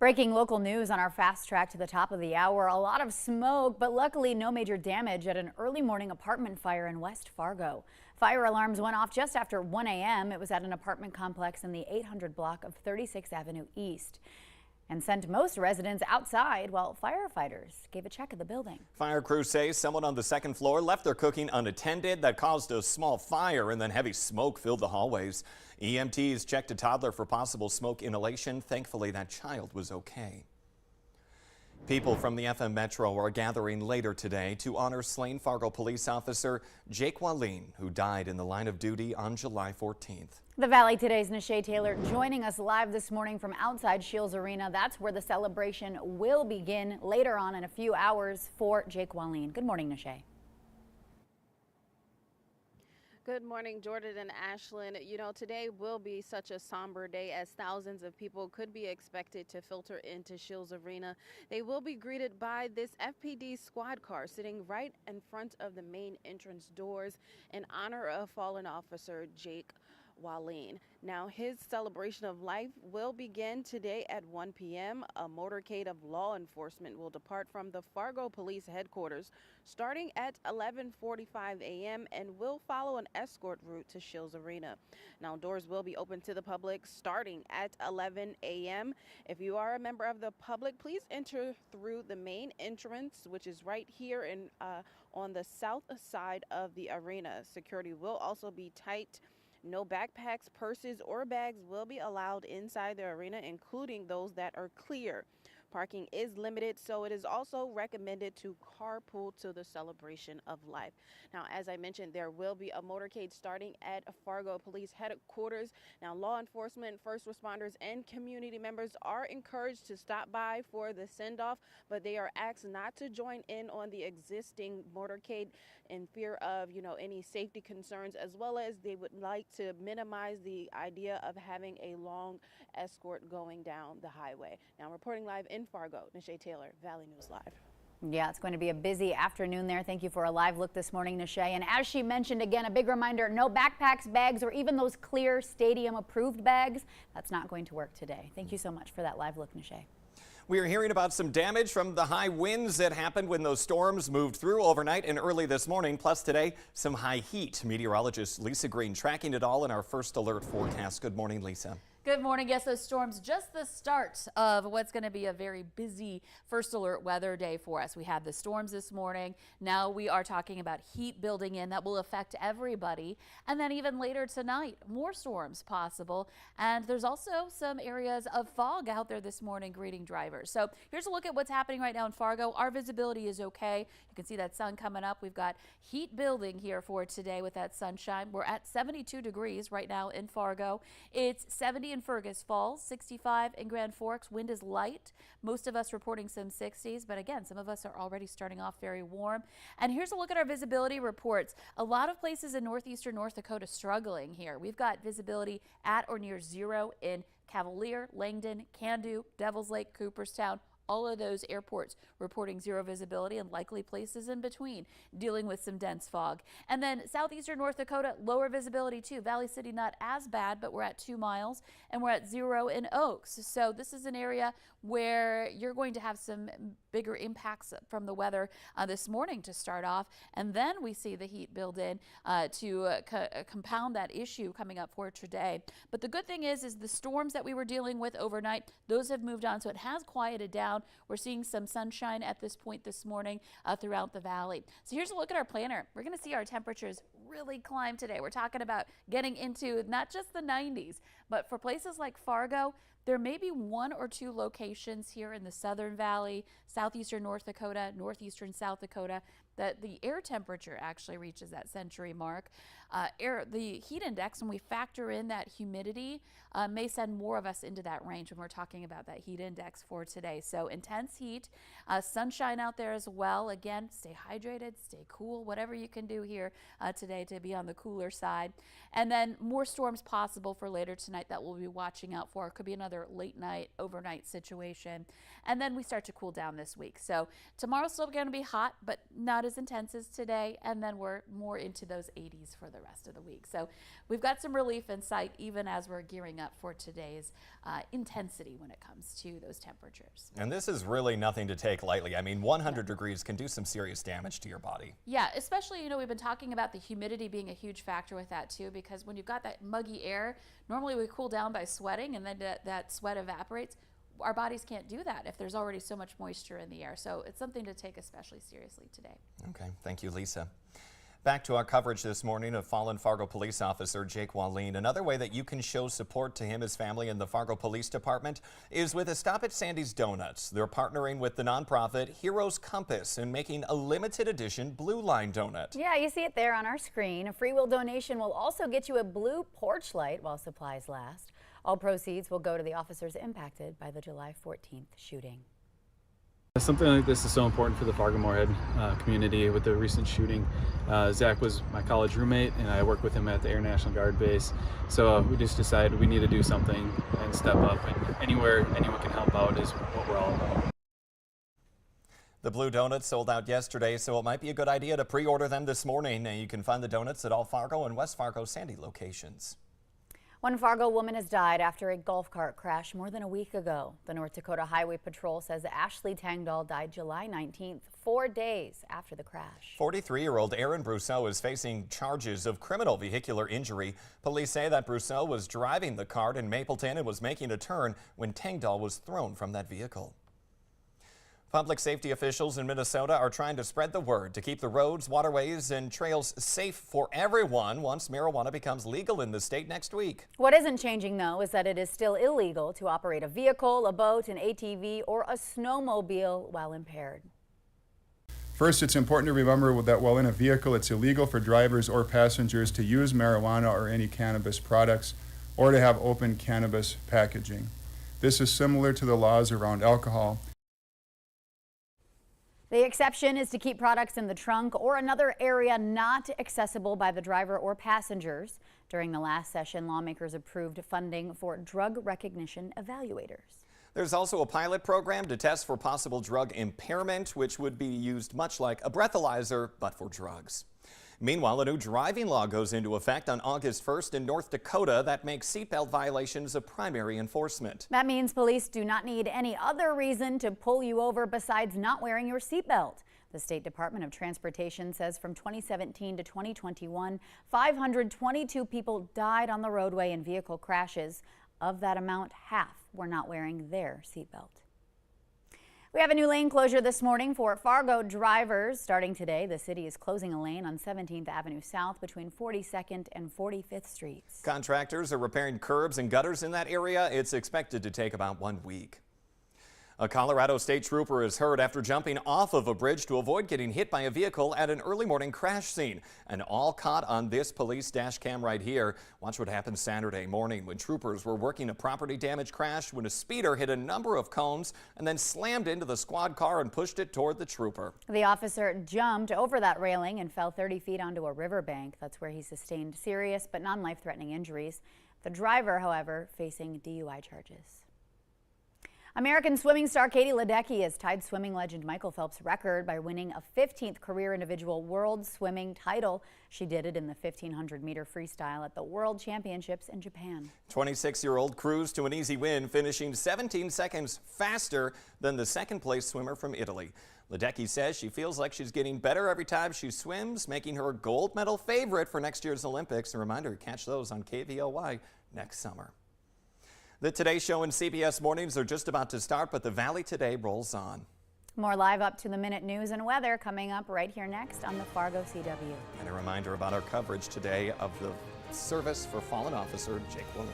Breaking local news on our fast track to the top of the hour. A lot of smoke, but luckily no major damage at an early morning apartment fire in West Fargo. Fire alarms went off just after 1 a.m. It was at an apartment complex in the 800 block of 36th Avenue East and sent most residents outside while firefighters gave a check of the building. Fire crews say someone on the second floor left their cooking unattended. That caused a small fire, and then heavy smoke filled the hallways. EMTs checked a toddler for possible smoke inhalation. Thankfully, that child was okay. People from the FM Metro are gathering later today to honor slain Fargo police officer Jake Wallin, who died in the line of duty on July 14th. The Valley Today's Nishay Taylor joining us live this morning from outside Scheels Arena. That's where the celebration will begin later on in a few hours for Jake Wallin. Good morning, Nishay. Good morning, Jordan and Ashlyn. You know, today will be such a somber day as thousands of people could be expected to filter into Scheels Arena. They will be greeted by this FPD squad car sitting right in front of the main entrance doors in honor of fallen officer Jake Wallin. Now, his celebration of life will begin today at 1 p.m. A motorcade of law enforcement will depart from the Fargo Police Headquarters starting at 11:45 a.m. and will follow an escort route to Scheels Arena. Now, doors will be open to the public starting at 11 a.m. If you are a member of the public, please enter through the main entrance, which is right here on the south side of the arena. Security will also be tight. No backpacks, purses, or bags will be allowed inside the arena, including those that are clear. Parking is limited, so it is also recommended to carpool to the celebration of life. Now, as I mentioned, there will be a motorcade starting at Fargo Police Headquarters. Now, law enforcement, first responders, and community members are encouraged to stop by for the send-off, but they are asked not to join in on the existing motorcade in fear of, any safety concerns, as well as they would like to minimize the idea of having a long escort going down the highway. Now, reporting live in Fargo, Nishay Taylor, Valley News Live. Yeah, it's going to be a busy afternoon there. Thank you for a live look this morning, Nishay. And as she mentioned, again, a big reminder, no backpacks, bags, or even those clear stadium approved bags. That's not going to work today. Thank you so much for that live look, Nishay. We are hearing about some damage from the high winds that happened when those storms moved through overnight and early this morning. Plus today, some high heat. Meteorologist Lisa Green tracking it all in our first alert forecast. Good morning, Lisa. Good morning. Yes, those storms just the start of what's going to be a very busy first alert weather day for us. We had the storms this morning. Now we are talking about heat building in that will affect everybody. And then even later tonight, more storms possible. And there's also some areas of fog out there this morning greeting drivers. So here's a look at what's happening right now in Fargo. Our visibility is okay. You can see that sun coming up. We've got heat building here for today with that sunshine. We're at 72 degrees right now in Fargo. It's 70 in Fergus Falls, 65 in Grand Forks. Wind is light. Most of us reporting some 60s, but again, some of us are already starting off very warm. And here's a look at our visibility reports. A lot of places in northeastern North Dakota struggling here. We've got visibility at or near zero in Cavalier, Langdon, Candu, Devils Lake, Cooperstown. All of those airports reporting zero visibility and likely places in between dealing with some dense fog. And then southeastern North Dakota, lower visibility too. Valley City not as bad, but we're at 2 miles and we're at 0 in Oaks. So this is an area where you're going to have some bigger impacts from the weather this morning to start off. And then we see the heat build in to compound that issue coming up for today. But the good thing is the storms that we were dealing with overnight, those have moved on. So it has quieted down. We're seeing some sunshine at this point this morning throughout the valley. So here's a look at our planner. We're going to see our temperatures really climb today. We're talking about getting into not just the 90s, but for places like Fargo, there may be 1 or 2 locations here in the Southern Valley, southeastern North Dakota, northeastern South Dakota, that the air temperature actually reaches that century mark. The heat index, when we factor in that humidity, may send more of us into that range when we're talking about that heat index for today. So intense heat, sunshine out there as well. Again, stay hydrated, stay cool, whatever you can do here today to be on the cooler side. And then more storms possible for later tonight that we'll be watching out for. It could be another late night, overnight situation. And then we start to cool down this week. So tomorrow's still going to be hot, but not as as intense as today, and then we're more into those 80s for the rest of the week. So we've got some relief in sight even as we're gearing up for today's intensity when it comes to those temperatures. And this is really nothing to take lightly. I mean, 100 degrees can do some serious damage to your body. Yeah, especially, we've been talking about the humidity being a huge factor with that too, because when you've got that muggy air, normally we cool down by sweating and then that sweat evaporates. Our bodies can't do that if there's already so much moisture in the air. So it's something to take especially seriously today. Okay, thank you, Lisa. Back to our coverage this morning of fallen Fargo police officer Jake Wallin. Another way that you can show support to him, his family, and the Fargo Police Department is with a stop at Sandy's Donuts. They're partnering with the nonprofit Heroes Compass and making a limited edition Blue Line donut. Yeah, you see it there on our screen. A free will donation will also get you a blue porch light while supplies last. All proceeds will go to the officers impacted by the July 14th shooting. Something like this is so important for the Fargo-Moorhead community. With the recent shooting, Zach was my college roommate, and I worked with him at the Air National Guard base. So we just decided we need to do something and step up, and anywhere anyone can help out is what we're all about. The blue donuts sold out yesterday, so it might be a good idea to pre-order them this morning. You can find the donuts at all Fargo and West Fargo Sandy locations. One Fargo woman has died after a golf cart crash more than a week ago. The North Dakota Highway Patrol says Ashley Tangdahl died July 19th, 4 days after the crash. 43-year-old Erin Brousseau is facing charges of criminal vehicular injury. Police say that Brousseau was driving the cart in Mapleton and was making a turn when Tangdahl was thrown from that vehicle. Public safety officials in Minnesota are trying to spread the word to keep the roads, waterways, and trails safe for everyone once marijuana becomes legal in the state next week. What isn't changing, though, is that it is still illegal to operate a vehicle, a boat, an ATV, or a snowmobile while impaired. First, it's important to remember that while in a vehicle, it's illegal for drivers or passengers to use marijuana or any cannabis products or to have open cannabis packaging. This is similar to the laws around alcohol. The exception is to keep products in the trunk or another area not accessible by the driver or passengers. During the last session, lawmakers approved funding for drug recognition evaluators. There's also a pilot program to test for possible drug impairment, which would be used much like a breathalyzer, but for drugs. Meanwhile, a new driving law goes into effect on August 1st in North Dakota that makes seatbelt violations a primary enforcement. That means police do not need any other reason to pull you over besides not wearing your seatbelt. The State Department of Transportation says from 2017 to 2021, 522 people died on the roadway in vehicle crashes. Of that amount, half were not wearing their seatbelt. We have a new lane closure this morning for Fargo drivers. Starting today, the city is closing a lane on 17th Avenue South between 42nd and 45th Streets. Contractors are repairing curbs and gutters in that area. It's expected to take about 1 week. A Colorado state trooper is hurt after jumping off of a bridge to avoid getting hit by a vehicle at an early morning crash scene. And all caught on this police dash cam right here. Watch what happened Saturday morning when troopers were working a property damage crash when a speeder hit a number of cones and then slammed into the squad car and pushed it toward the trooper. The officer jumped over that railing and fell 30 feet onto a riverbank. That's where he sustained serious but non-life-threatening injuries. The driver, however, facing DUI charges. American swimming star Katie Ledecky has tied swimming legend Michael Phelps' record by winning a 15th career individual world swimming title. She did it in the 1500-meter freestyle at the World Championships in Japan. 26-year-old cruised to an easy win, finishing 17 seconds faster than the second-place swimmer from Italy. Ledecky says she feels like she's getting better every time she swims, making her a gold medal favorite for next year's Olympics. A reminder, catch those on KVOY next summer. The Today Show and CBS Mornings are just about to start, but the Valley Today rolls on. More live up-to-the-minute news and weather coming up right here next on the Fargo CW. And a reminder about our coverage today of the service for fallen officer Jake Wallin.